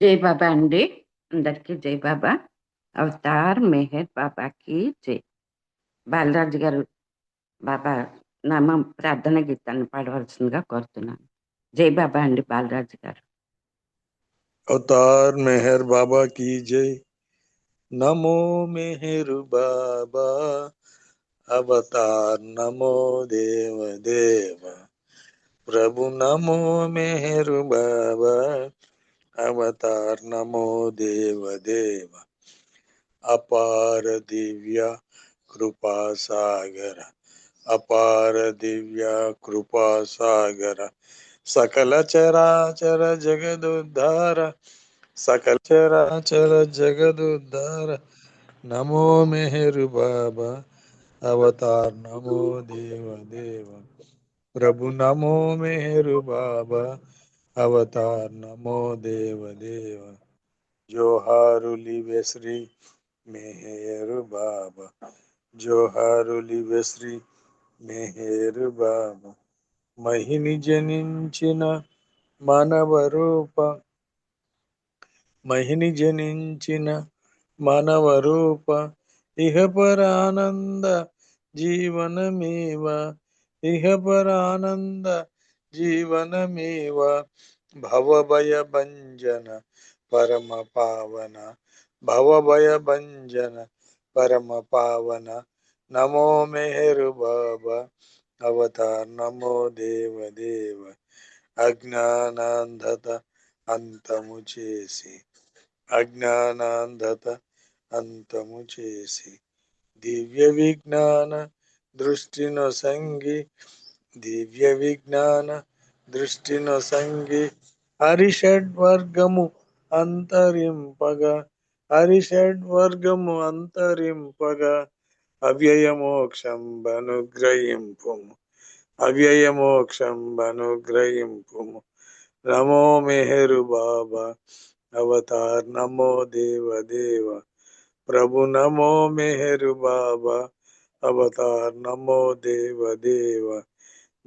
జై బాబా అండి. అందరికీ జై బాబా. అవతార్ మెహర్ బాబాకి జై. బాలరాజు గారు బాబా నామం ప్రార్థన గీతాన్ని పాడవలసిందిగా కోరుతున్నాను. జై బాబా అండి బాలరాజు గారు. अवतार मेहर बाबा की जय। नमो मेहर बाबा अवतार नमो देव देव। प्रभु नमो मेहर बाबा अवतार नमो देव देव। अपार दिव्य कृपा सागर अपार दिव्य कृपा सागर सकल चराचर जगदुद्धार सकल चराचर जगदुद्धार नमो मेहर बाबा अवतार नमो देव देव। प्रभु नमो मेहर बाबा अवतार नमो देव देव। जोहारुली श्री मेहर बाबा जोहारुली श्री मेहर बाबा। महिनि जनिंచిన మానవ రూప महिनि जनिंచిన మానవ రూప ఇహ పరానంద జీవనమేవ ఇహ పరానంద జీవనమేవ భవభయ భంజన పరమ పావన భవభయ భంజన పరమ పావన నమో మెహరు బాబా అవతార్ నమో దేవ దేవ। అజ్ఞానాంధత అంతము చేసి అజ్ఞానాంధత అంతము చేసి దివ్య విజ్ఞాన దృష్టిను సంగి దివ్య విజ్ఞాన దృష్టిను సంగి హరిషడ్వర్గము అంతరింపగా హరిషడ్వర్గము అంతరింపగా అవ్యయమోక్షంబనుగ్రహింపుము అవ్యయమోక్షంబనుగ్రహింపుము నమో మెహరు బాబా అవతార్ నమో దేవ దేవ। प्रभु नमो मेहर बाबा अवतार नमो देव देव।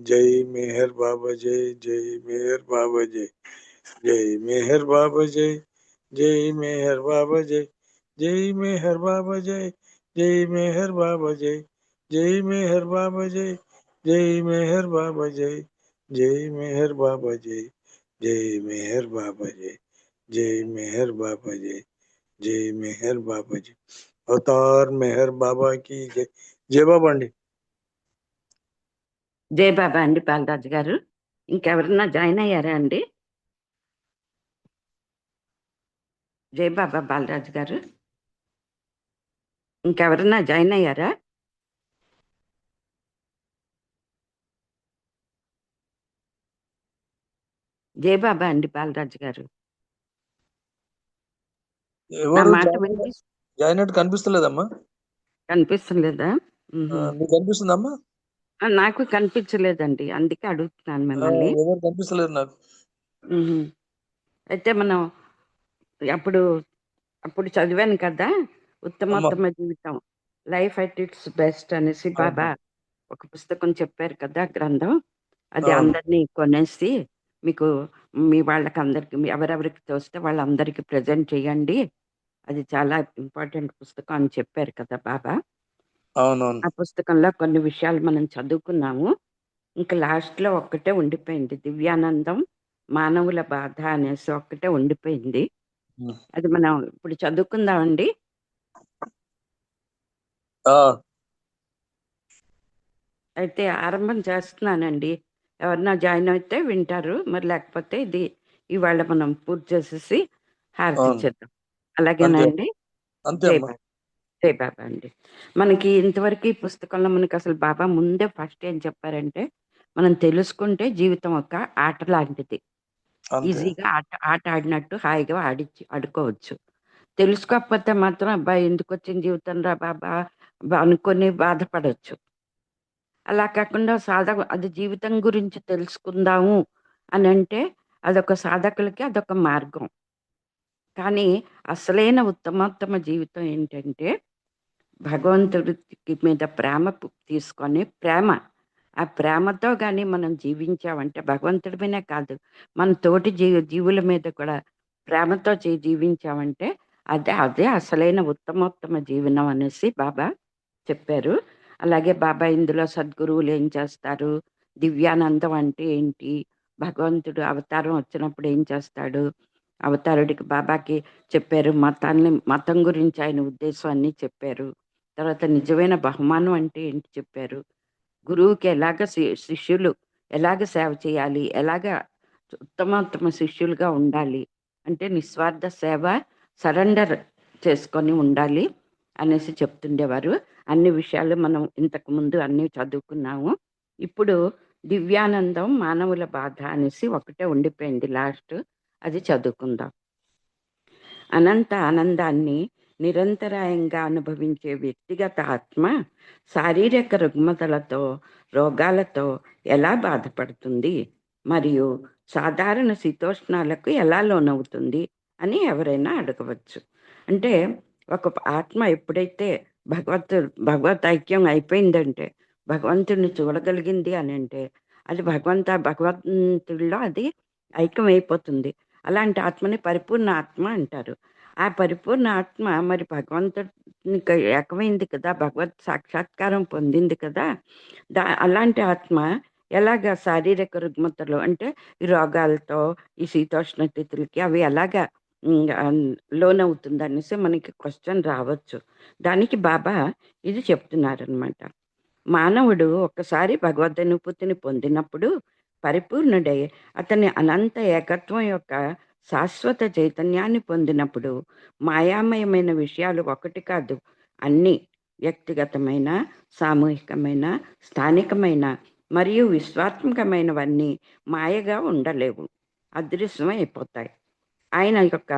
जय मेहर बाबा जय जय मेहर बाबा जय जय मेहर बाबा जय जय मेहर बाबा जय जय मेहर बाबा जय जय मेहर बाबा जय जय मेहर बाबा जय जय मेहर बाबा जय जय मेहर बाबा जय जय मेहर बाबा जय जय मेहर बाबा जय जय मेहर बाबा जी। अवतार मेहर बाबा की जय। जय बाबा अंडी। జై బాబా అండి బాలరాజు గారు. ఇంకెవరన్నా జాయిన్ అయ్యారా అండి? జై బాబా బాలరాజు గారు. ఇంకెవరన్నా జాయిన్ అయ్యారా? జై బాబా అండి బాలరాజు గారు. నా ఎవరు మాట జాయిన్ అయినట్టు కనిపిస్తలేదమ్మా? కనిపిస్తలేదా? మీకు కనిపిస్తుందమ్మా? నాకు కనిపించలేదండి, అందుకే అడుగుతున్నాను మిమ్మల్ని. ఎవరు కనిపిస్తలేదు నాకు. అయితే మనం అప్పుడు అప్పుడు చదివాను కదా, ఉత్తమోత్తమ జీవితం, లైఫ్ అట్ ఇట్స్ బెస్ట్ అనేసి బాబా ఒక పుస్తకం చెప్పారు కదా, గ్రంథం. అది అందరినీ కొనేసి మీకు మీ వాళ్ళకి అందరికి ఎవరెవరికి తోస్తే వాళ్ళందరికీ ప్రజెంట్ చేయండి, అది చాలా ఇంపార్టెంట్ పుస్తకం అని చెప్పారు కదా బాబా. అవునవును. ఆ పుస్తకంలో కొన్ని విషయాలు మనం చదువుకున్నాము. ఇంకా లాస్ట్ లో ఒక్కటే ఉండిపోయింది, దివ్యానందం మానవుల బాధ అనేసి ఒక్కటే ఉండిపోయింది. అది మనం ఇప్పుడు చదువుకుందామండి. అయితే ఆరంభం చేస్తున్నానండి, ఎవరన్నా జాయిన్ అయితే వింటారు, మరి లేకపోతే ఇది ఇవాళ మనం పూర్తి చేసేసి హారతి ఇచ్చేద్దాం. అలాగేనండి? జై బాబా. జై బాబా అండి. మనకి ఇంతవరకు ఈ పుస్తకంలో మనకి అసలు బాబా ముందే ఫస్ట్ ఏం చెప్పారంటే, మనం తెలుసుకుంటే జీవితం ఒక ఆట లాంటిది, ఈజీగా ఆట ఆడినట్టు హాయిగా ఆడుకోవచ్చు. తెలుసుకోకపోతే మాత్రం అబ్బాయి ఎందుకు వచ్చిన జీవితం రా బాబా అనుకొని బాధపడవచ్చు. అలా కాకుండా అది జీవితం గురించి తెలుసుకుందాము అని అంటే అదొక సాధకులకి అదొక మార్గం. కానీ అసలైన ఉత్తమోత్తమ జీవితం ఏంటంటే, భగవంతుడికి మీద ప్రేమ తీసుకొని ఆ ప్రేమతో కానీ మనం జీవించామంటే, భగవంతుడి మీదే కాదు మన తోటి జీవుల మీద కూడా ప్రేమతో జీవించామంటే అదే అదే అసలైన ఉత్తమోత్తమ జీవనం అనేసి బాబా చెప్పారు. అలాగే బాబా ఇందులో సద్గురువులు ఏం చేస్తారు, దివ్యానందం అంటే ఏంటి, భగవంతుడు అవతారం వచ్చినప్పుడు ఏం చేస్తాడు, అవతారుడికి బాబాకి చెప్పారు, మతం గురించి ఆయన ఉద్దేశం అన్ని చెప్పారు. తర్వాత నిజమైన బహుమానం అంటే ఏంటి చెప్పారు. గురువుకి ఎలాగ శిష్యులు ఎలాగ సేవ చేయాలి, ఎలాగ ఉత్తమోత్తమ శిష్యులుగా ఉండాలి అంటే నిస్వార్థ సేవ, సరెండర్ చేసుకొని ఉండాలి అనేసి చెప్తుండేవారు. అన్ని విషయాలు మనం ఇంతకు ముందు అన్ని చదువుకున్నాము. ఇప్పుడు దివ్యానందం మానవుల బాధ అనేసి ఒకటే ఉండిపోయింది లాస్ట్, అది చదువుకుందాం. అనంత ఆనందాన్ని నిరంతరాయంగా అనుభవించే వ్యక్తిగత ఆత్మ శారీరక రుగ్మతలతో, రోగాలతో ఎలా బాధపడుతుంది మరియు సాధారణ శీతోష్ణాలకు ఎలా లోనవుతుంది అని ఎవరైనా అడగవచ్చు. అంటే ఒక ఆత్మ ఎప్పుడైతే భగవత్ ఐక్యం అయిపోయిందంటే, భగవంతుడిని చూడగలిగింది అని అంటే, అది భగవంతుడిలో అది ఐక్యం అయిపోతుంది. అలాంటి ఆత్మని పరిపూర్ణ ఆత్మ అంటారు. ఆ పరిపూర్ణ ఆత్మ మరి భగవంతునికి ఏకమైంది కదా, భగవత్ సాక్షాత్కారం పొందింది కదా. అలాంటి ఆత్మ ఎలాగా శారీరక రుగ్మతలు అంటే ఈ రోగాలతో, ఈ శీతోష్ణ స్థితులకి అవి ఎలాగా లోనవుతుంది అనేసి మనకి క్వశ్చన్ రావచ్చు. దానికి బాబా ఇది చెప్తున్నారనమాట. మానవుడు ఒక్కసారి భగవదనుభూతిని పొందినప్పుడు పరిపూర్ణుడై అతని అనంత ఏకత్వం యొక్క శాశ్వత చైతన్యాన్ని పొందినప్పుడు మాయామయమైన విషయాలు ఒకటి కాదు, అన్ని వ్యక్తిగతమైన, సామూహికమైన, స్థానికమైన మరియు విశ్వాత్మకమైనవన్నీ మాయగా ఉండలేవు, అదృశ్యమైపోతాయి. ఆయన యొక్క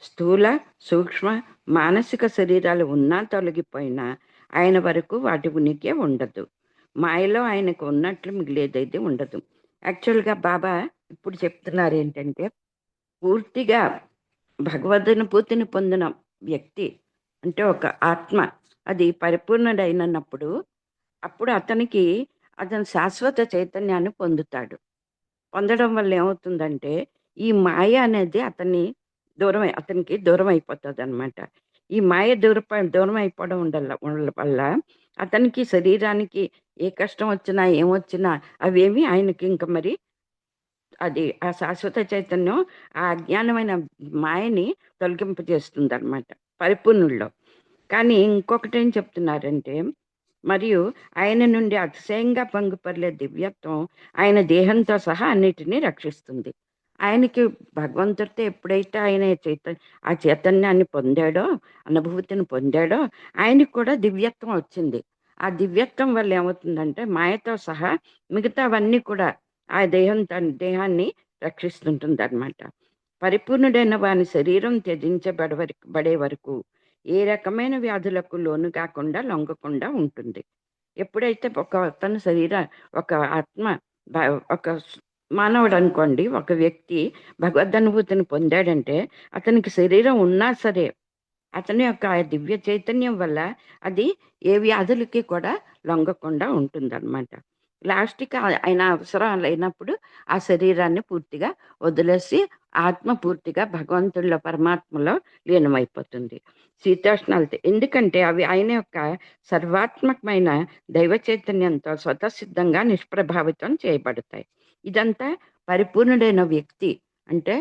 స్థూల, సూక్ష్మ, మానసిక శరీరాలు ఉన్నా తొలగిపోయినా ఆయన వరకు వాటి ఉనికి ఉండదు. మాయలో ఆయనకు ఉన్నట్లు మిగిలేదైతే ఉండదు. యాక్చువల్గా బాబా ఇప్పుడు చెప్తున్నారు ఏంటంటే, పూర్తిగా భగవదనుభూతిని పొందిన వ్యక్తి అంటే ఒక ఆత్మ అది పరిపూర్ణుడైనప్పుడు అప్పుడు అతను శాశ్వత చైతన్యాన్ని పొందుతాడు. పొందడం వల్ల ఏమవుతుందంటే ఈ మాయ అనేది అతనికి దూరం అయిపోతుంది అనమాట. ఈ మాయ దూరం అయిపోవడం వల్ల అతనికి శరీరానికి ఏ కష్టం వచ్చినా ఏమొచ్చినా అవేమి ఆయనకి ఇంక మరి అది ఆ శాశ్వత చైతన్యం ఆ అజ్ఞానమైన మాయని తొలగింపజేస్తుంది అనమాట పరిపూర్ణుల్లో. కానీ ఇంకొకటి ఏం చెప్తున్నారంటే, మరియు ఆయన నుండి అతిశయంగా పొంగిపొర్లే దివ్యత్వం ఆయన దేహంతో సహా అన్నిటినీ రక్షిస్తుంది. ఆయనకి భగవంతుడితో ఎప్పుడైతే ఆయన ఆ చైతన్యాన్ని పొందాడో, అనుభూతిని పొందాడో, ఆయనకి కూడా దివ్యత్వం వచ్చింది. ఆ దివ్యత్వం వల్ల ఏమవుతుందంటే మాయతో సహా మిగతావన్నీ కూడా ఆ తన దేహాన్ని రక్షిస్తుంటుంది అనమాట. పరిపూర్ణుడైన వాని శరీరం త్యజించబడే వరకు ఏ రకమైన వ్యాధులకు లోను కాకుండా లొంగకుండా ఉంటుంది. ఎప్పుడైతే ఒక ఆత్మ ఒక మానవుడు అనుకోండి, ఒక వ్యక్తి భగవదనుభూతిని పొందాడంటే అతనికి శరీరం ఉన్నా సరే అతని యొక్క దివ్య చైతన్యం వల్ల అది ఏ వ్యాధులకి కూడా లొంగకుండా ఉంటుందన్నమాట. లాస్ట్కి ఆయన అవసరం లేనప్పుడు ఆ శరీరాన్ని పూర్తిగా వదిలేసి ఆత్మ పూర్తిగా భగవంతుడిలో పరమాత్మలో లీనమైపోతుంది. శీతోష్ణాలతో ఎందుకంటే అవి ఆయన యొక్క సర్వాత్మకమైన దైవ చైతన్యంతో స్వతసిద్ధంగా నిష్ప్రభావితం చేయబడతాయి. ఇదంతా పరిపూర్ణుడైన వ్యక్తి అంటే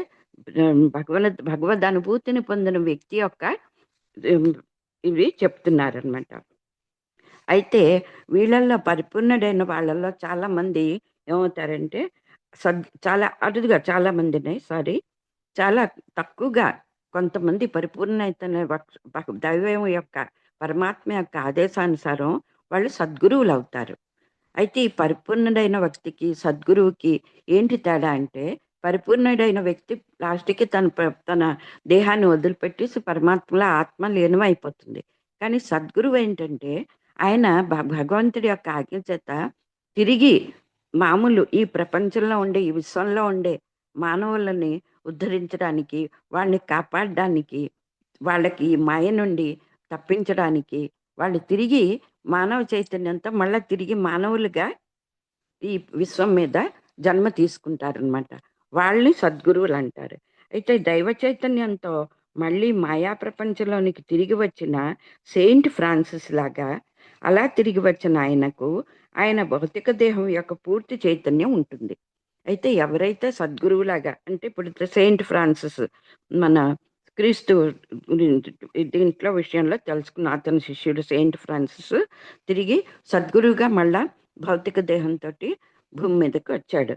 భగవద్ అనుభూతిని పొందిన వ్యక్తి యొక్క ఇవి చెప్తున్నారనమాట. అయితే వీళ్ళల్లో పరిపూర్ణుడైన వాళ్ళల్లో చాలా మంది ఏమవుతారంటే చాలా అరుదుగా చాలా మందిని చాలా తక్కువగా కొంతమంది పరిపూర్ణైతే దైవం యొక్క పరమాత్మ యొక్క ఆదేశానుసారం వాళ్ళు సద్గురువులు అవుతారు. అయితే ఈ పరిపూర్ణుడైన వ్యక్తికి సద్గురువుకి ఏంటి తేడా అంటే, పరిపూర్ణుడైన వ్యక్తి లాస్ట్కి తన దేహాన్ని వదిలిపెట్టి పరమాత్మలో ఆత్మ లీనమైపోతుంది. కానీ సద్గురువు ఏంటంటే ఆయన భగవంతుడి యొక్క ఆజ్ఞ చేత తిరిగి మామూలు ఈ ప్రపంచంలో ఉండే ఈ విశ్వంలో ఉండే మానవులని ఉద్ధరించడానికి, వాళ్ళని కాపాడడానికి, వాళ్ళకి ఈ మాయ నుండి తప్పించడానికి, వాళ్ళు తిరిగి మానవ చైతన్యంతో మళ్ళీ తిరిగి మానవులుగా ఈ విశ్వం మీద జన్మ తీసుకుంటారనమాట. వాళ్ళని సద్గురువులు అంటారు. అయితే దైవ చైతన్యంతో మళ్ళీ మాయా ప్రపంచంలోనికి తిరిగి వచ్చిన సెయింట్ ఫ్రాన్సిస్ లాగా అలా తిరిగి వచ్చిన ఆయనకు ఆయన భౌతిక దేహం యొక్క పూర్తి చైతన్యం ఉంటుంది. అయితే ఎవరైతే సద్గురువులాగా అంటే ఇప్పుడు సెయింట్ ఫ్రాన్సిస్ మన క్రీస్తు దీంట్లో విషయంలో తెలుసుకున్న అతని శిష్యుడు సెయింట్ ఫ్రాన్సిస్ తిరిగి సద్గురువుగా మళ్ళా భౌతిక దేహంతో భూమి మీదకి వచ్చాడు.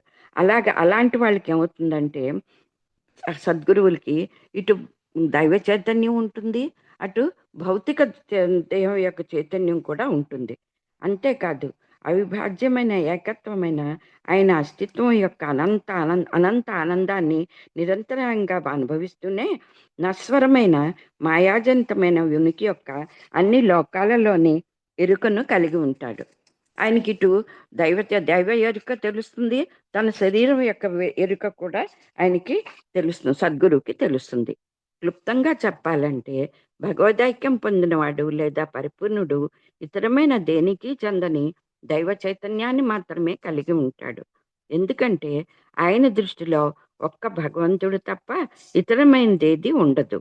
అలాంటి వాళ్ళకి ఏమవుతుందంటే సద్గురువులకి ఇటు దైవ చైతన్యం ఉంటుంది, అటు భౌతిక దేహం యొక్క చైతన్యం కూడా ఉంటుంది. అంతేకాదు అవిభాజ్యమైన ఏకత్వమైన ఆయన అస్తిత్వం యొక్క అనంత ఆనందాన్ని నిరంతరంగా అనుభవిస్తూనే నశ్వరమైన మాయాజనితమైన ఉనికి యొక్క అన్ని లోకాలలోని ఎరుకను కలిగి ఉంటాడు. ఆయనకి ఇటు దైవ ఎరుక తెలుస్తుంది, తన శరీరం యొక్క ఎరుక కూడా ఆయనకి తెలుస్తుంది, సద్గురువుకి తెలుస్తుంది. క్లుప్తంగా చెప్పాలంటే భగవదైక్యం పొందినవాడు లేదా పరిపూర్ణుడు ఇతరమైన దేనికి చెందని దైవ చైతన్యాన్ని మాత్రమే కలిగి ఉంటాడు. ఎందుకంటే ఆయన దృష్టిలో ఒక్క భగవంతుడు తప్ప ఇతరమైనదేది ఉండదు.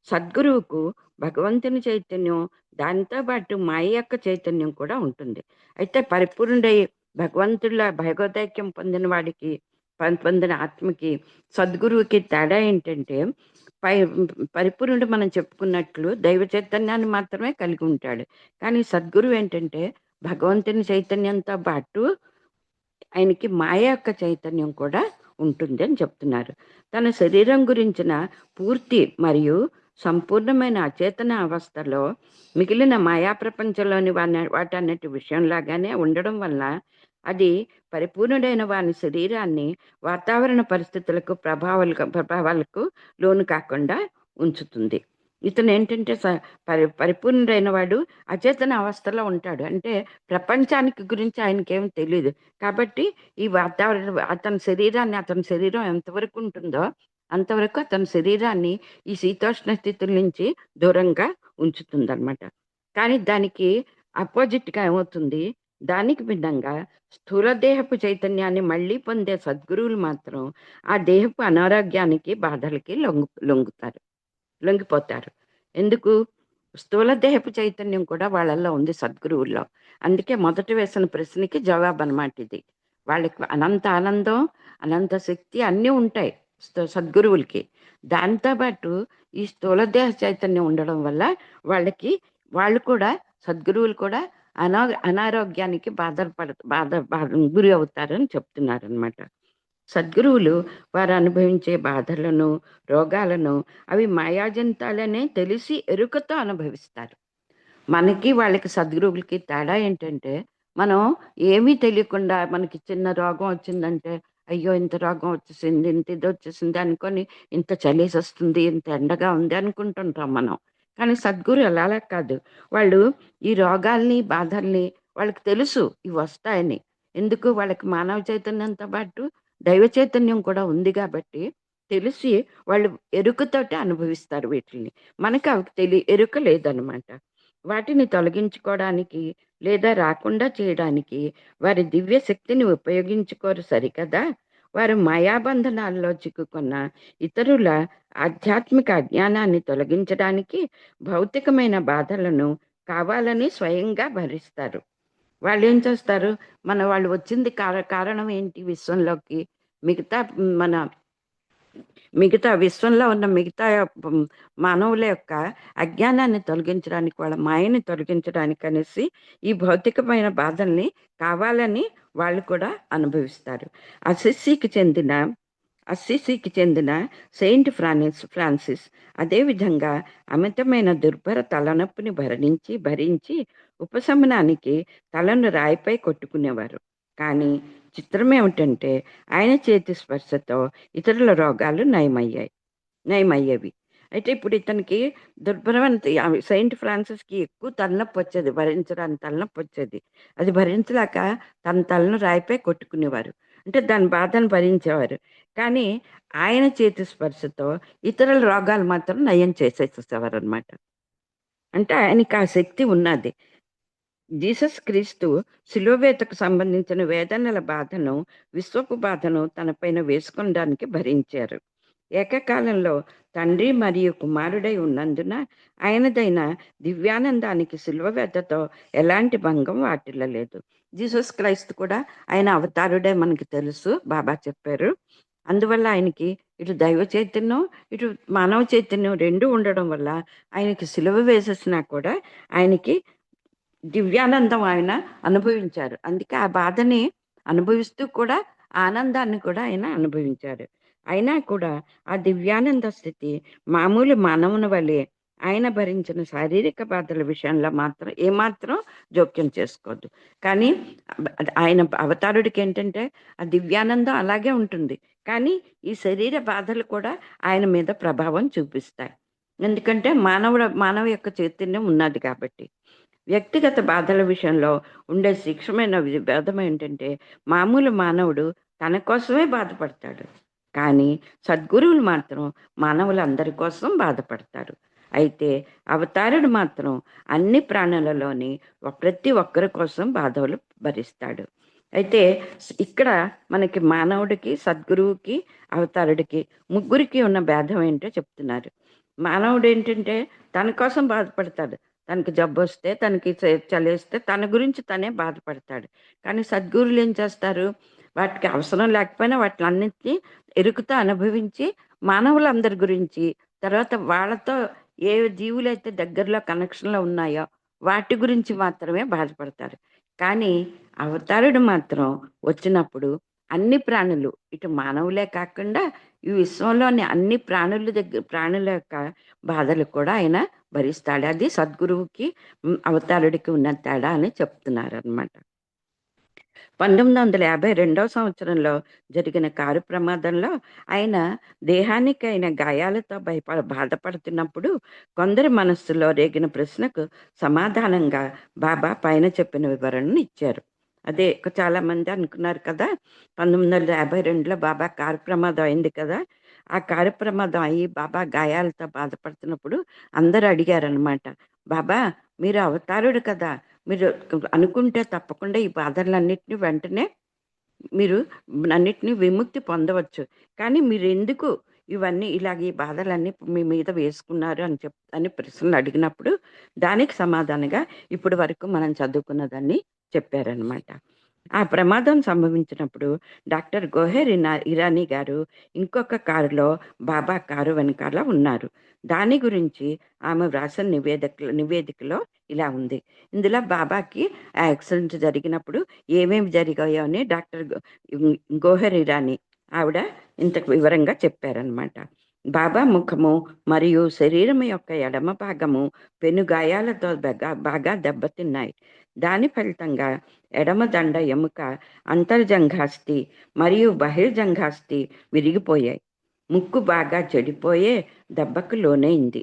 సద్గురువుకు భగవంతుని చైతన్యం దానితో పాటు మాయ యొక్క చైతన్యం కూడా ఉంటుంది. అయితే పరిపూర్ణుడై భగవంతుల భగవదైక్యం పొందిన వాడికి పొందిన ఆత్మకి సద్గురువుకి తేడా ఏంటంటే పరిపూర్ణుడు మనం చెప్పుకున్నట్లు దైవ చైతన్యాన్ని మాత్రమే కలిగి ఉంటాడు. కానీ సద్గురువు ఏంటంటే భగవంతుని చైతన్యంతో పాటు ఆయనకి మాయ యొక్క చైతన్యం కూడా ఉంటుంది అని చెప్తున్నారు. తన శరీరం గురించిన పూర్తి మరియు సంపూర్ణమైన అచేతన అవస్థలో మిగిలిన మాయా ప్రపంచంలోని వాటన్నిటి విషయంలాగానే ఉండడం వల్ల అది పరిపూర్ణుడైన వాని శరీరాన్ని వాతావరణ పరిస్థితులకు ప్రభావాలకు లోను కాకుండా ఉంచుతుంది. ఇతను ఏంటంటే పరిపూర్ణుడైన వాడు అచేతన అవస్థలో ఉంటాడు. అంటే ప్రపంచానికి గురించి ఆయనకేం తెలియదు. కాబట్టి ఈ వాతావరణ అతని శరీరం ఎంతవరకు ఉంటుందో అంతవరకు అతని శరీరాన్ని ఈ శీతోష్ణ స్థితుల నుంచి దూరంగా ఉంచుతుందన్నమాట. కానీ దానికి అపోజిట్గా ఏమవుతుంది, దానికి భిన్నంగా స్థూల దేహపు చైతన్యాన్ని మళ్ళీ పొందే సద్గురువులు మాత్రం ఆ దేహపు అనారోగ్యానికి బాధలకి లొంగిపోతారు. ఎందుకు? స్థూల దేహపు చైతన్యం కూడా వాళ్ళల్లో ఉంది సద్గురువుల్లో. అందుకే మొదట వేసిన ప్రశ్నకి జవాబు అనమాట ఇది. వాళ్ళకి అనంత ఆనందం, అనంత శక్తి అన్నీ ఉంటాయి సద్గురువులకి. దాంతోపాటు ఈ స్థూల దేహ చైతన్యం ఉండడం వల్ల వాళ్ళు కూడా సద్గురువులు కూడా అనారోగ్యానికి గురి అవుతారని చెప్తున్నారు అనమాట. సద్గురువులు వారు అనుభవించే బాధలను, రోగాలను అవి మాయాజంతాలనే తెలిసి ఎరుకతో అనుభవిస్తారు. మనకి వాళ్ళకి సద్గురువులకి తేడా ఏంటంటే మనం ఏమీ తెలియకుండా మనకి చిన్న రోగం వచ్చిందంటే అయ్యో ఇంత రోగం వచ్చేసింది, ఇంత ఇది వచ్చేసింది అనుకొని ఇంత చలేసొస్తుంది, ఇంత ఎండగా ఉంది అనుకుంటుంటాం మనం. కానీ సద్గురు అలా కాదు. వాళ్ళు ఈ రోగాల్ని బాధల్ని వాళ్ళకి తెలుసు ఇవి వస్తాయని. ఎందుకు? వాళ్ళకి మానవ చైతన్యంతో పాటు దైవ చైతన్యం కూడా ఉంది కాబట్టి తెలిసి వాళ్ళు ఎరుకతోటి అనుభవిస్తారు వీటిని. మనకు అవి ఎరుక లేదనమాట. వాటిని తొలగించుకోవడానికి లేదా రాకుండా చేయడానికి వారి దివ్య శక్తిని ఉపయోగించుకోరు సరికదా. వారు మాయాబంధనాల్లో చిక్కుకున్న ఇతరుల ఆధ్యాత్మిక అజ్ఞానాన్ని తొలగించడానికి భౌతికమైన బాధలను కావాలని స్వయంగా భరిస్తారు. వాళ్ళు ఏం చేస్తారు? వాళ్ళు వచ్చింది కారణం ఏంటి విశ్వంలోకి? మన మిగతా విశ్వంలో ఉన్న మిగతా మానవుల యొక్క అజ్ఞానాన్ని తొలగించడానికి, వాళ్ళ మాయని తొలగించడానికి అనేసి ఈ భౌతికమైన బాధల్ని కావాలని వాళ్ళు కూడా అనుభవిస్తారు. అస్సిసికి చెందిన సెయింట్ ఫ్రాన్సిస్ అదేవిధంగా అమితమైన దుర్భర తలనొప్పిని భరించి ఉపశమనానికి తలను రాయిపై కొట్టుకునేవారు. కానీ చిత్రం ఏమిటంటే ఆయన చేతి స్పర్శతో ఇతరుల రోగాలు నయమయ్యేవి. అయితే ఇప్పుడు ఇతనికి దుర్భరమైన సెయింట్ ఫ్రాన్సిస్కి ఎక్కువ తలనొప్పి వచ్చేది, భరించడానికి తలనొప్పి వచ్చేది. అది భరించలేక తన తలను రాయిపై కొట్టుకునేవారు. అంటే దాని బాధను భరించేవారు. కానీ ఆయన చేతి స్పర్శతో ఇతరుల రోగాలు మాత్రం నయం చేసేసేవారు అనమాట. అంటే ఆయనకి ఆ శక్తి ఉన్నది. జీసస్ క్రీస్తు శిలువవేతకు సంబంధించిన వేదనల బాధను, విశ్వపు బాధను తనపైన వేసుకోవడానికి భరించారు. ఏకకాలంలో తండ్రి మరియు కుమారుడై ఉన్నందున ఆయనదైన దివ్యానందానికి శిలువ వెద్దతో ఎలాంటి భంగం వాటిల్లలేదు. జీసస్ క్రైస్తు కూడా ఆయన అవతారుడే మనకి తెలుసు, బాబా చెప్పారు. అందువల్ల ఆయనకి ఇటు దైవ చైతన్యం, ఇటు మానవ చైతన్యం రెండు ఉండడం వల్ల ఆయనకి సిలువ వేసేసినా కూడా ఆయనకి దివ్యానందం ఆయన అనుభవించారు. అందుకే ఆ బాధని అనుభవిస్తూ కూడా ఆనందాన్ని కూడా ఆయన అనుభవించారు. అయినా కూడా ఆ దివ్యానంద స్థితి మామూలు మానవుని వలె ఆయన భరించిన శారీరక బాధల విషయంలో మాత్రం ఏమాత్రం జోక్యం చేసుకోవద్దు. కానీ ఆయన అవతారుడికి ఏంటంటే ఆ దివ్యానందం అలాగే ఉంటుంది. కానీ ఈ శరీర బాధలు కూడా ఆయన మీద ప్రభావం చూపిస్తాయి. ఎందుకంటే మానవ యొక్క చైతన్యం ఉన్నది కాబట్టి. వ్యక్తిగత బాధల విషయంలో ఉండే సూక్ష్మమైన భేదం ఏంటంటే మామూలు మానవుడు తన కోసమే బాధపడతాడు. కానీ సద్గురువులు మాత్రం మానవులందరి కోసం బాధపడతారు. అయితే అవతారుడు మాత్రం అన్ని ప్రాణులలోని ప్రతి ఒక్కరి కోసం బాధలు భరిస్తాడు. అయితే ఇక్కడ మనకి మానవుడికి, సద్గురువుకి, అవతారుడికి ముగ్గురికి ఉన్న భేదం ఏంటో చెప్తున్నారు. మానవుడు ఏంటంటే తన కోసం బాధపడతాడు. తనకి జబ్బు వస్తే, తనకి చలేస్తే తన గురించి తనే బాధపడతాడు. కానీ సద్గురువులు ఏం చేస్తారు, వాటికి అవసరం లేకపోయినా వాటిని అన్నిటినీ ఎరుకుతో అనుభవించి మానవులందరి గురించి, తర్వాత వాళ్ళతో ఏ జీవులైతే దగ్గరలో కనెక్షన్లో ఉన్నాయో వాటి గురించి మాత్రమే బాధపడతారు. కానీ అవతారుడు మాత్రం వచ్చినప్పుడు అన్ని ప్రాణులు, ఇటు మానవులే కాకుండా ఈ విశ్వంలోని అన్ని ప్రాణుల యొక్క బాధలు కూడా ఆయన భరిస్తాడు. అది సద్గురువుకి అవతారుడికి ఉన్న తేడా అని చెప్తున్నారు అనమాట. 1952 సంవత్సరంలో జరిగిన కారు ప్రమాదంలో ఆయన దేహానికి అయిన గాయాలతో బాధపడుతున్నప్పుడు కొందరి మనస్సులో రేగిన ప్రశ్నకు సమాధానంగా బాబా పైన చెప్పిన వివరణను ఇచ్చారు. అదే చాలా మంది అనుకున్నారు కదా, 1952లో బాబా కారు ప్రమాదం అయింది కదా. ఆ కారు ప్రమాదం అయ్యి బాబా గాయాలతో బాధపడుతున్నప్పుడు అందరూ అడిగారనమాట, బాబా మీరు అవతారుడు కదా, మీరు అనుకుంటే తప్పకుండా ఈ బాధలన్నిటిని వెంటనే మీరు అన్నిటిని విముక్తి పొందవచ్చు. కానీ మీరు ఎందుకు ఇవన్నీ ఇలాగ ఈ బాధలన్నీ మీ మీద వేసుకున్నారు అని ప్రశ్నలు అడిగినప్పుడు దానికి సమాధానంగా ఇప్పటి వరకు మనం చదువుకున్నదాన్ని చెప్పారనమాట. ఆ ప్రమాదం సంభవించినప్పుడు డాక్టర్ గోహెర్ ఇరానీ గారు ఇంకొక కారులో బాబా కారు వెనకాల ఉన్నారు. దాని గురించి ఆమె వ్రాసిన నివేదికలో ఇలా ఉంది. ఇందులో బాబాకి ఆ యాక్సిడెంట్ జరిగినప్పుడు ఏమేమి జరిగాయో అని డాక్టర్ గోహెర్ ఇరానీ ఆవిడ ఇంత వివరంగా చెప్పారనమాట. బాబా ముఖము మరియు శరీరం యొక్క ఎడమ భాగము పెనుగాయాలతో బాగా దెబ్బతిన్నాయి. దాని ఫలితంగా ఎడమ దండ ఎముక, అంతర్జంఘాస్థి మరియు బహిర్జంఘాస్థి విరిగిపోయాయి. ముక్కు బాగా చెడిపోయే దెబ్బకు లోనైంది.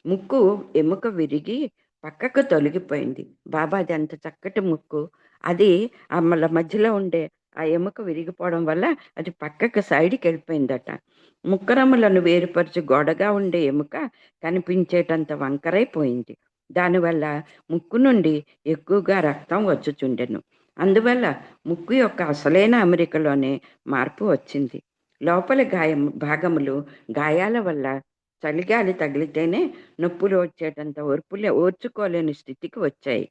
ముక్కు ఎముక విరిగి పక్కకు తొలగిపోయింది. బాబాది అంత చక్కటి ముక్కు, అది మళ్ళ మధ్యలో ఉండే ఆ ఎముక విరిగిపోవడం వల్ల అది పక్కకు సైడ్కి వెళ్ళిపోయిందట. ముక్కరములను వేరుపరిచి గోడగా ఉండే ఎముక కనిపించేటంత వంకరైపోయింది. దానివల్ల ముక్కు నుండి ఎక్కువగా రక్తం వచ్చుచుండెను. అందువల్ల ముక్కు యొక్క అసలైన అమరికలోనే మార్పు వచ్చింది. లోపలి భాగములు గాయాల వల్ల చలిగాలి తగిలితేనే నొప్పులు వచ్చేటంత ఓర్చుకోలేని స్థితికి వచ్చాయి.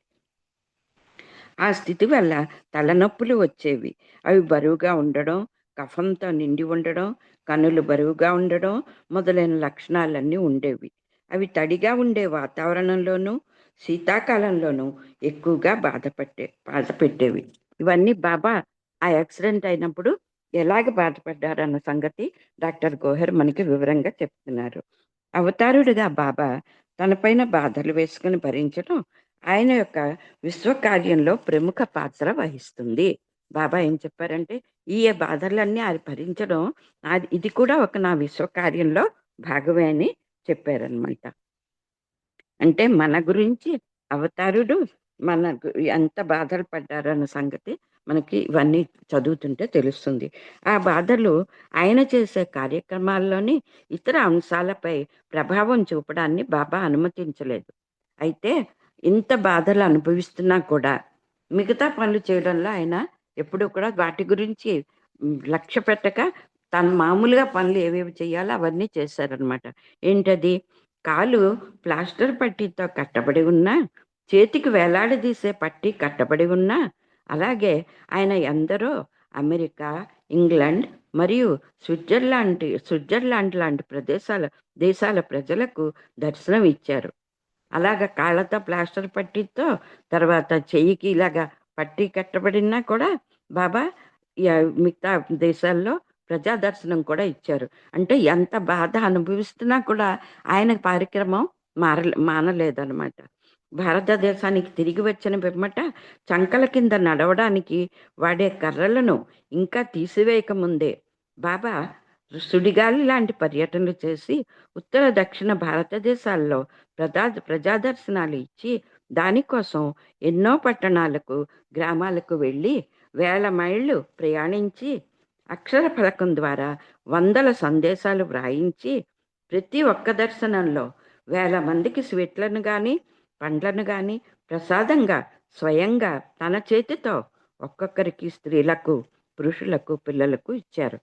ఆ స్థితి వల్ల తలనొప్పులు వచ్చేవి. అవి బరువుగా ఉండడం, కఫంతో నిండి ఉండడం, కన్నులు బరువుగా ఉండడం మొదలైన లక్షణాలన్నీ ఉండేవి. అవి తడిగా ఉండే వాతావరణంలోనూ శీతాకాలంలోనూ ఎక్కువగా బాధ పెట్టేవి. ఇవన్నీ బాబా ఆ యాక్సిడెంట్ అయినప్పుడు ఎలాగ బాధపడ్డారన్న సంగతి డాక్టర్ గోహెర్ మనకి వివరంగా చెప్తున్నారు. అవతారుడిగా బాబా తనపైన బాధలు వేసుకుని భరించడం ఆయన యొక్క విశ్వకార్యంలో ప్రముఖ పాత్ర వహిస్తుంది. బాబా ఏం చెప్పారంటే ఈ బాధలన్నీ ఆయన భరించడం ఇది కూడా ఒక నా విశ్వకార్యంలో భాగమే అని చెప్పారనమాట. అంటే మన గురించి అవతారుడు మనకు ఎంత బాధలు పడ్డారన్న సంగతి మనకి ఇవన్నీ చదువుతుంటే తెలుస్తుంది. ఆ బాధలు ఆయన చేసే కార్యక్రమాల్లోని ఇతర అంశాలపై ప్రభావం చూపడాన్ని బాబా అనుమతించలేదు. అయితే ఇంత బాధలు అనుభవిస్తున్నా కూడా మిగతా పనులు చేయడంలో ఆయన ఎప్పుడూ కూడా వాటి గురించి లక్ష్య పెట్టక తను మామూలుగా పనులు ఏవేవి చేయాలో అవన్నీ చేశారనమాట. ఏంటది? కాలు ప్లాస్టర్ పట్టీతో కట్టబడి ఉన్నా, చేతికి వేలాడదీసే పట్టీ కట్టబడి ఉన్నా, అలాగే ఆయన ఎందరో అమెరికా, ఇంగ్లాండ్ మరియు స్విట్జర్లాండ్ లాంటి దేశాల ప్రజలకు దర్శనం ఇచ్చారు. అలాగ కాళ్ళతో ప్లాస్టర్ పట్టీతో, తర్వాత చెయ్యికి ఇలాగా పట్టీ కట్టబడినా కూడా బాబా మిగతా దేశాల్లో ప్రజా దర్శనం కూడా ఇచ్చారు. అంటే ఎంత బాధ అనుభవిస్తున్నా కూడా ఆయన కార్యక్రమం మానలేదనమాట. భారతదేశానికి తిరిగి వచ్చిన పిమ్మట చంకల కింద నడవడానికి వాడే కర్రలను ఇంకా తీసివేయక ముందే బాబా సుడిగాలి లాంటి పర్యటనలు చేసి ఉత్తర దక్షిణ భారతదేశాల్లో ప్రజాదర్శనాలు ఇచ్చి దానికోసం ఎన్నో పట్టణాలకు, గ్రామాలకు వెళ్ళి వేల మైళ్ళు ప్రయాణించి అక్షర ఫలకం ద్వారా వందల సందేశాలు వ్రాయించి ప్రతి ఒక్క దర్శనంలో వేల మందికి స్వీట్లను కానీ పండ్లను కానీ ప్రసాదంగా స్వయంగా తన చేతితో ఒక్కొక్కరికి, స్త్రీలకు, పురుషులకు, పిల్లలకు ఇచ్చారు.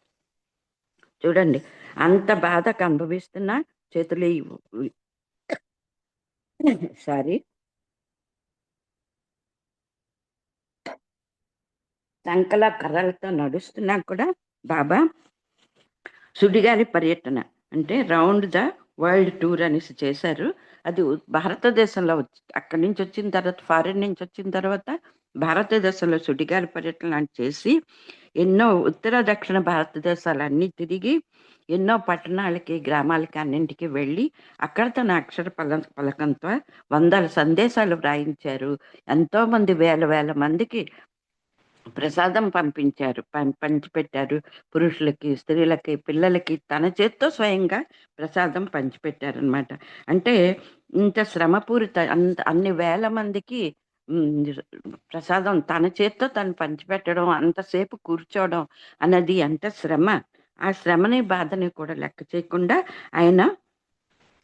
చూడండి, అంత బాధకు అనుభవిస్తున్న చేతులు సారీ సంకల కర్రలతో నడుస్తున్నా కూడా బాబా సుడిగాలి పర్యటన అంటే రౌండ్ ద వరల్డ్ టూర్ అనేసి చేశారు. అది భారతదేశంలో అక్కడి నుంచి వచ్చిన తర్వాత, ఫారిన్ నుంచి వచ్చిన తర్వాత భారతదేశంలో సుడిగాలి పర్యటన చేసి ఎన్నో ఉత్తర దక్షిణ భారతదేశాలన్నీ తిరిగి ఎన్నో పట్టణాలకి, గ్రామాలకి అన్నింటికి వెళ్ళి అక్కడ తన అక్షర పలకంతో వందల సందేశాలు వ్రాయించారు. ఎంతోమంది వేల వేల మందికి ప్రసాదం పంచిపెట్టారు. పురుషులకి, స్త్రీలకి, పిల్లలకి తన చేత్తో స్వయంగా ప్రసాదం పంచిపెట్టారనమాట. అంటే ఇంత శ్రమపూరిత అన్ని వేల మందికి ప్రసాదం తన చేత్తో తను పంచిపెట్టడం, అంతసేపు కూర్చోవడం అన్నది ఎంత శ్రమ. ఆ శ్రమని, బాధని కూడా లెక్క చేయకుండా ఆయన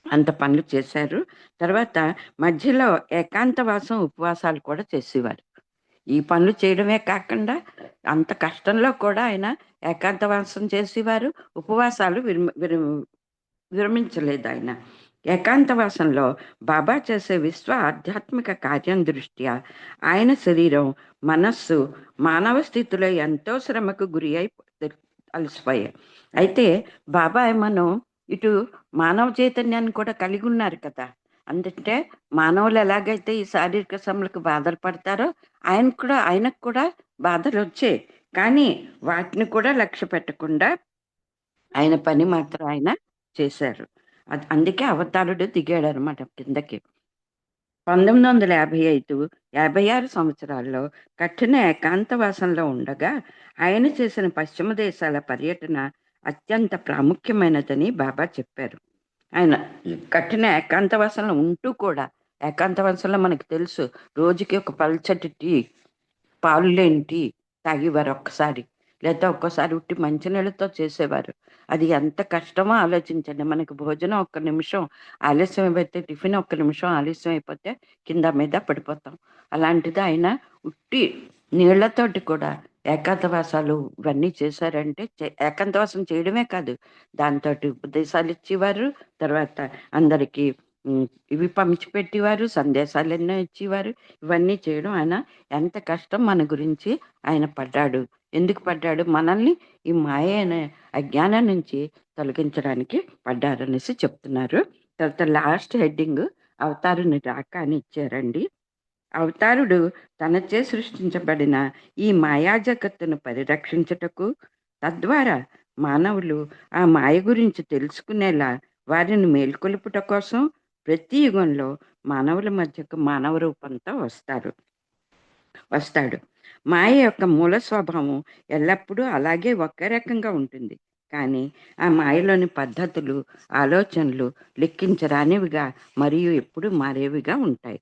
అంత పనులు చేశారు. తర్వాత మధ్యలో ఏకాంతవాసం, ఉపవాసాలు కూడా చేసేవారు. ఈ పనులు చేయడమే కాకుండా అంత కష్టంలో కూడా ఆయన ఏకాంతవాసం చేసేవారు. ఉపవాసాలు విరమించలేదు ఆయన. ఏకాంతవాసంలో బాబా చేసే ఆధ్యాత్మిక కార్యం దృష్ట్యా ఆయన శరీరం, మనస్సు మానవ స్థితిలో ఎంతో శ్రమకు గురి అయి అలసిపోయాయి. అయితే బాబా మనం ఇటు మానవ చైతన్యాన్ని కూడా కలిగి ఉన్నారు కదా. అందుకంటే మానవులు ఎలాగైతే ఈ శారీరక శ్రమలకు బాధలు పడతారో ఆయనకు కూడా బాధలు వచ్చాయి. కానీ వాటిని కూడా లక్ష్య పెట్టకుండా ఆయన పని మాత్రం ఆయన చేశారు. అందుకే అవతారుడు దిగాడు అనమాట కిందకి. 1955-56 సంవత్సరాల్లో కఠిన ఏకాంతవాసంలో ఉండగా ఆయన చేసిన పశ్చిమ దేశాల పర్యటన అత్యంత ప్రాముఖ్యమైనదని బాబా చెప్పారు. ఆయన కఠిన ఏకాంతవాసంలో ఉంటూ కూడా, ఏకాంతవాసంలో మనకు తెలుసు రోజుకి ఒక పల్చటి టీ, పాలు లేని టీ తాగేవారు ఒక్కసారి, లేదా ఒక్కసారి ఉట్టి మంచినీళ్ళతో చేసేవారు. అది ఎంత కష్టమో ఆలోచించండి. మనకి భోజనం ఒక్క నిమిషం ఆలస్యం అయిపోతే, టిఫిన్ ఒక్క నిమిషం ఆలస్యం అయిపోతే కింద మీద పడిపోతాం. అలాంటిది ఆయన ఉట్టి నీళ్లతోటి కూడా ఏకాంతవాసాలు ఇవన్నీ చేశారంటే, ఏకాంతవాసం చేయడమే కాదు, దాంతో ఉపదేశాలు ఇచ్చేవారు. తర్వాత అందరికీ ఇవి పంచిపెట్టేవారు, సందేశాలు ఎన్నో ఇచ్చేవారు. ఇవన్నీ చేయడం ఆయన ఎంత కష్టం మన గురించి ఆయన పడ్డాడు. ఎందుకు పడ్డాడు? మనల్ని ఈ మాయ అనే అజ్ఞానం నుంచి తొలగించడానికి పడ్డారనేసి చెప్తున్నారు. తర్వాత లాస్ట్ హెడ్డింగ్ అవతారుని రాక అని ఇచ్చారండి. అవతారుడు తనచే సృష్టించబడిన ఈ మాయా జగత్తును పరిరక్షించుటకు, తద్వారా మానవులు ఆ మాయ గురించి తెలుసుకునేలా వారిని మేల్కొలుపుట కోసం ప్రతి యుగంలో మానవుల మధ్యకు మానవ రూపంతో వస్తాడు. మాయ యొక్క మూల స్వభావం ఎల్లప్పుడూ అలాగే ఒకే రకంగా ఉంటుంది. కానీ ఆ మాయలోని పద్ధతులు, ఆలోచనలు లెక్కించరానివిగా మరియు ఎప్పుడు మారేవిగా ఉంటాయి.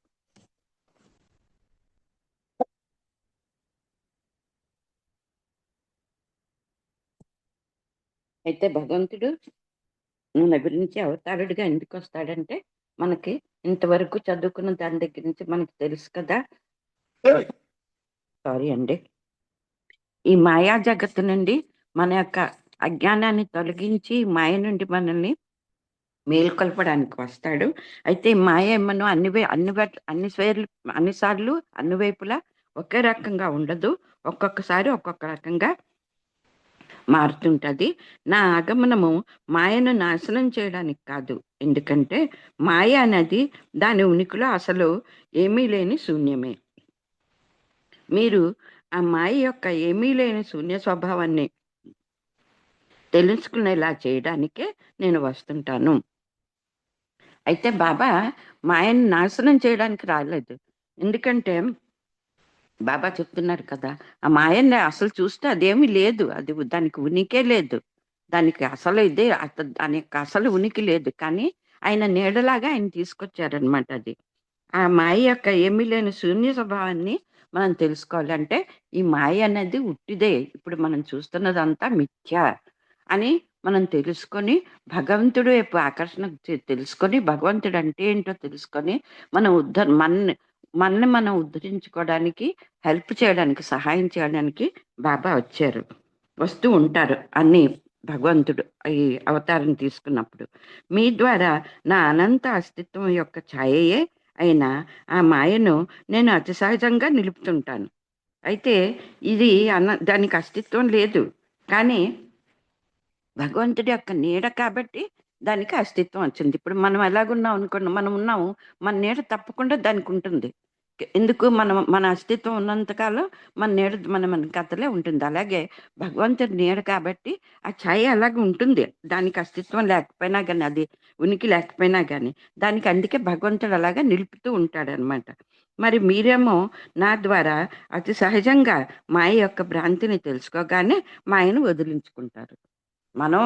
అయితే భగవంతుడు మన గురించి అవతారుడిగా ఎందుకు వస్తాడంటే, మనకి ఇంతవరకు చదువుకున్న దాని దగ్గర నుంచి మనకి తెలుసు కదా. సారీ అండి. ఈ మాయా జగత్తు నుండి మన యొక్క అజ్ఞానాన్ని తొలగించి మాయ నుండి మనల్ని మేల్కొల్పడానికి వస్తాడు. అయితే మాయ ఏమన్నా అన్నిసార్లు అన్ని వైపులా ఒకే రకంగా ఉండదు. ఒక్కొక్కసారి ఒక్కొక్క రకంగా మారుతుంటది. నా ఆగమనము మాయను నాశనం చేయడానికి కాదు. ఎందుకంటే మాయ అనేది దాని ఉనికిలో అసలు ఏమీ లేని శూన్యమే. మీరు ఆ మాయ యొక్క ఏమీ లేని శూన్య స్వభావాన్ని తెలుసుకునేలా చేయడానికే నేను వస్తుంటాను. అయితే బాబా మాయను నాశనం చేయడానికి రాలేదు. ఎందుకంటే బాబా చెప్తున్నారు కదా, ఆ మాయని అసలు చూస్తే అదేమీ లేదు, అది దానికి ఉనికే లేదు, దానికి అసలు ఇదే దానికి అసలు ఉనికి లేదు. కానీ ఆయన నీడలాగా ఆయన తీసుకొచ్చారనమాట. అది ఆ మాయ యొక్క ఏమీ లేని శూన్య స్వభావాన్ని మనం తెలుసుకోవాలి. అంటే ఈ మాయ అనేది ఉట్టిదే, ఇప్పుడు మనం చూస్తున్నదంతా మిథ్య అని మనం తెలుసుకొని భగవంతుడు వైపు ఆకర్షణ తెలుసుకొని భగవంతుడు అంటే ఏంటో తెలుసుకొని మనం మనల్ని మనం ఉద్ధరించుకోవడానికి, హెల్ప్ చేయడానికి, సహాయం చేయడానికి బాబా వచ్చారు, వస్తూ ఉంటారు అన్ని. భగవంతుడు ఈ అవతారం తీసుకున్నప్పుడు మీ ద్వారా నా అనంత అస్తిత్వం యొక్క ఛాయయే అయిన ఆ మాయను నేను అతి సహజంగా నిలుపుతుంటాను. అయితే ఇది దానికి అస్తిత్వం లేదు, కానీ భగవంతుడి యొక్క నీడ కాబట్టి దానికి అస్తిత్వం వచ్చింది. ఇప్పుడు మనం ఎలాగున్నాం అనుకోండి, మనం ఉన్నాము, మన నీడ తప్పకుండా దానికి ఉంటుంది. ఎందుకు? మన అస్తిత్వం ఉన్నంతకాలం మన నీడ మన కథలే ఉంటుంది. అలాగే భగవంతుడి నీడ కాబట్టి ఆ ఛాయ అలాగే ఉంటుంది, దానికి అస్తిత్వం లేకపోయినా కానీ, అది ఉనికి లేకపోయినా కానీ దానికి అందుకే భగవంతుడు అలాగా నిలుపుతూ ఉంటాడనమాట. మరి మీరేమో నా ద్వారా అతి సహజంగా మాయ యొక్క భ్రాంతిని తెలుసుకోగానే మాయను వదిలించుకుంటారు. మనం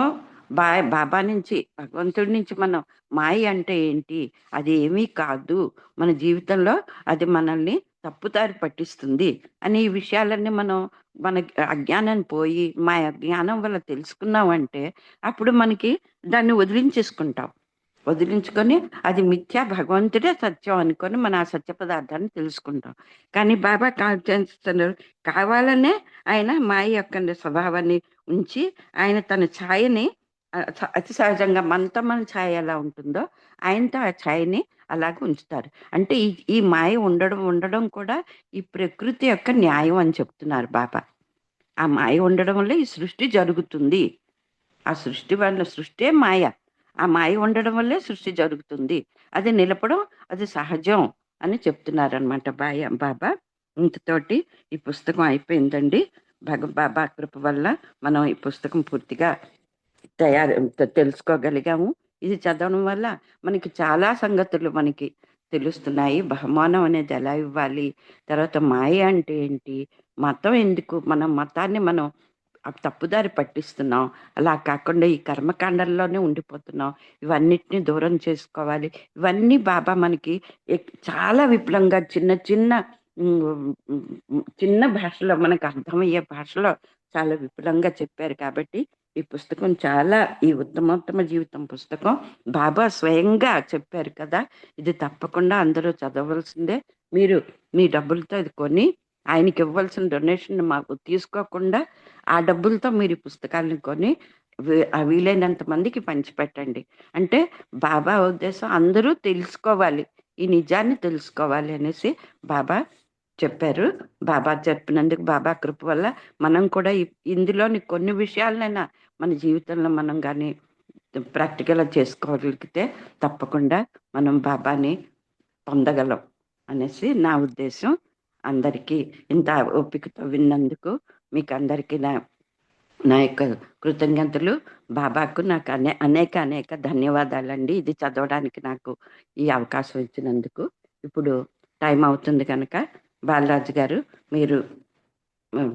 బాబా నుంచి, భగవంతుడి నుంచి మనం మాయ అంటే ఏంటి, అది ఏమీ కాదు, మన జీవితంలో అది మనల్ని తప్పుదారి పట్టిస్తుంది అని ఈ విషయాలన్నీ మన అజ్ఞానం పోయి మా అజ్ఞానం వల్ల తెలుసుకున్నామంటే అప్పుడు మనకి దాన్ని వదిలించుకొని అది మిథ్యా, భగవంతుడే సత్యం అనుకొని మన ఆ సత్య పదార్థాన్ని తెలుసుకుంటాం. కానీ బాబా చేస్తున్నారు, కావాలనే ఆయన మాయ యొక్క స్వభావాన్ని ఉంచి ఆయన తన ఛాయని అతి సహజంగా మనతో మన ఛాయ ఎలా ఉంటుందో ఆయనతో ఆ ఛాయని అలాగే ఉంచుతారు. అంటే ఈ మాయ ఉండడం కూడా ఈ ప్రకృతి యొక్క న్యాయం అని చెప్తున్నారు బాబా. ఆ మాయ ఉండడం వల్ల ఈ సృష్టి జరుగుతుంది. ఆ సృష్టే మాయ. ఆ మాయ ఉండడం వల్లే సృష్టి జరుగుతుంది. అది నిలపడం అది సహజం అని చెప్తున్నారనమాట బాబా. ఇంతతోటి ఈ పుస్తకం అయిపోయిందండి. బాబా కృప వల్ల మనం ఈ పుస్తకం పూర్తిగా తెలుసుకోగలిగాము. ఇది చదవడం వల్ల మనకి చాలా సంగతులు మనకి తెలుస్తున్నాయి. బహుమానం అనేది ఎలా ఇవ్వాలి, తర్వాత మాయ అంటే ఏంటి, మతం ఎందుకు, మనం మతాన్ని మనం తప్పుదారి పట్టిస్తున్నాం, అలా కాకుండా ఈ కర్మకాండంలోనే ఉండిపోతున్నాం, ఇవన్నిటిని దూరం చేసుకోవాలి. ఇవన్నీ బాబా మనకి చాలా విపులంగా చిన్న భాషలో, మనకు అర్థమయ్యే భాషలో చాలా విపులంగా చెప్పారు. కాబట్టి ఈ పుస్తకం చాలా, ఈ ఉత్తమోత్తమ జీవితం పుస్తకం బాబా స్వయంగా చెప్పారు కదా, ఇది తప్పకుండా అందరూ చదవలసిందే. మీరు మీ డబ్బులతో ఇది కొని ఆయనకి ఇవ్వాల్సిన డొనేషన్ మాకు తీసుకోకుండా ఆ డబ్బులతో మీరు ఈ పుస్తకాలను కొని వీలైనంత మందికి పంచిపెట్టండి. అంటే బాబా ఉద్దేశం అందరూ తెలుసుకోవాలి, ఈ నిజాన్ని తెలుసుకోవాలి అనేసి బాబా చెప్పారు. బాబా చెప్పినందుకు, బాబా కృప వల్ల మనం కూడా ఇందులోని కొన్ని విషయాలైనా మన జీవితంలో మనం కానీ ప్రాక్టికల్గా చేసుకోగలిగితే తప్పకుండా మనం బాబాని పొందగలం అనేసి నా ఉద్దేశం. అందరికీ ఇంత ఓపికతో విన్నందుకు మీకు అందరికీ నా యొక్క కృతజ్ఞతలు. బాబాకు నాకు అనేక ధన్యవాదాలండి, ఇది చదవడానికి నాకు ఈ అవకాశం ఇచ్చినందుకు. ఇప్పుడు టైం అవుతుంది కనుక బాలరాజు గారు మీరు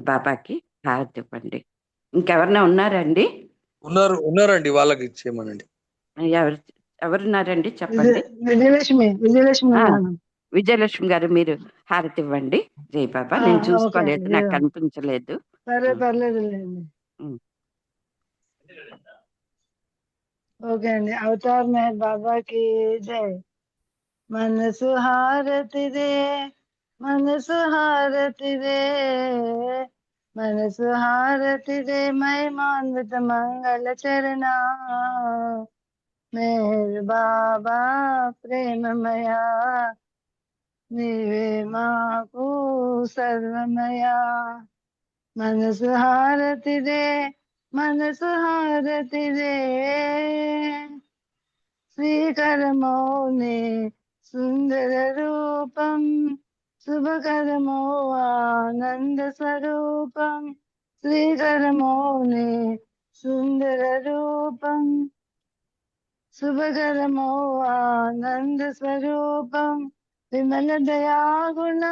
బాబాకి హారతి ఇవ్వండి. ఇంకెవరన్నా ఉన్నారండి? ఉన్నారండి, వాళ్ళకి ఇచ్చేయమనండి. ఎవరున్నారండి చెప్పండి. విజయలక్ష్మి గారు మీరు హారతి ఇవ్వండి. జై బాబా. నేను చూసుకోలేదు, నాకు కనిపించలేదు. సరే, పర్లేదు. ఓకే అండి. అవతార్ మెహర్ బాబాకి జై. మనసు హారతి రే, మనసు హారతి రే, మనసు హారతిదే మహిమాన్విత మంగళ చరణ మేరు బాబా ప్రేమమయా నీవే మాకు సర్వమయా మనసు హారతిదే మనసు హారతిదే శ్రీకరమౌనే సుందర రూపం శుభకరమో ఆనంద స్వరూపం శ్రీకరమౌనే సుందర రూపం శుభకరమో ఆనంద స్వరూపం విమల దయాగుణ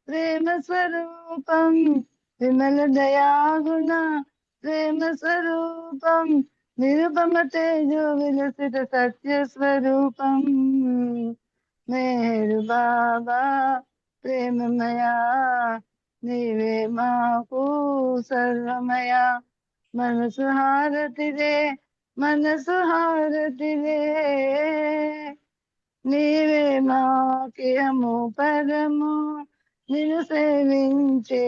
ప్రేమ స్వరూపం విమల దయాగుణ ప్రేమ స్వరూపం నిరుపమ తేజో విలసిత సత్య స్వరూపం మేరు బాబా ప్రేమమయా నీవే మాకు సర్వమయా మనసు హారతిదే మనసు హారతిదే నీవే మాకియము పరము నిన్ను సేవించే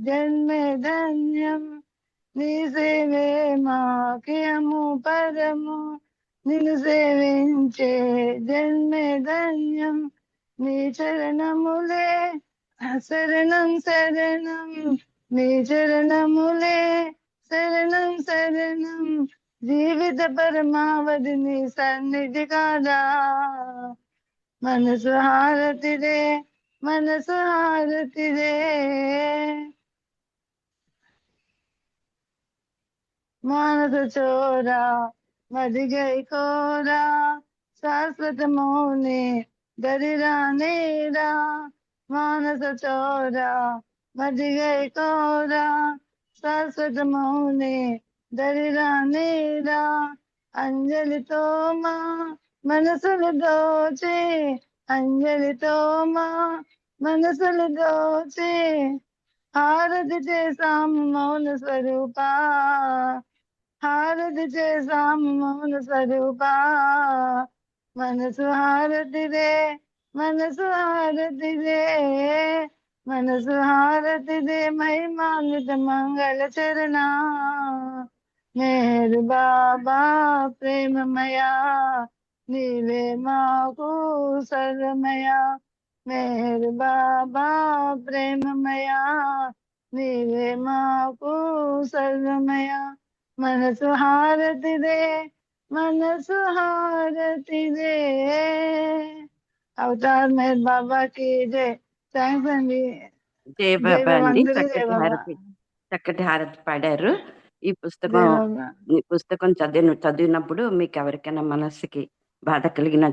జన్మే ధన్యం నీ సేవే మాకియము పరము నిన్ను సేవించే జన్మే ధన్యం నీ చరణములే శరణం శరణం నీ చరణములే శరణం శరణం జీవిత పరమావధి నీ సన్నిధి కాదా మనసు హారతిదే మనసు హారతిదే మానస చోరా మదిగై కోరా శాశ్వత మౌని దరిరా నేరా మానస చోరా మదిగై కోరా శాశ్వత మౌని దరిరా నేరా అంజలితో మా మనసులు దోచే అంజలితో మా మనసులు దోచే హారతి చేసాము మౌన స్వరూపా హారతి చేసాము మౌన స్వరూపా మనసు హారతిదే మనసు హారతిదే మనసు హారతిదే మహిమాన్విత మంగళ చరణ మేరు బాబా ప్రేమమయా నీవే మాకు సర్వమయా మేరు బాబా ప్రేమమయా నీవే మాకు సర్వమయా మనసు హారతిదే మనసు హారతిదే అవతార్ మేర్ బాబా కి జై థ్యాంక్స్ అండి జయ జై బాబా బాబా అండి. అందరూ జై బాబా చక్కటి హారతి పాడారు. ఈ జై బాబా పుస్తకం చదివినప్పుడు మీకు ఎవరికైనా మనస్సుకి బాధ కలిగిన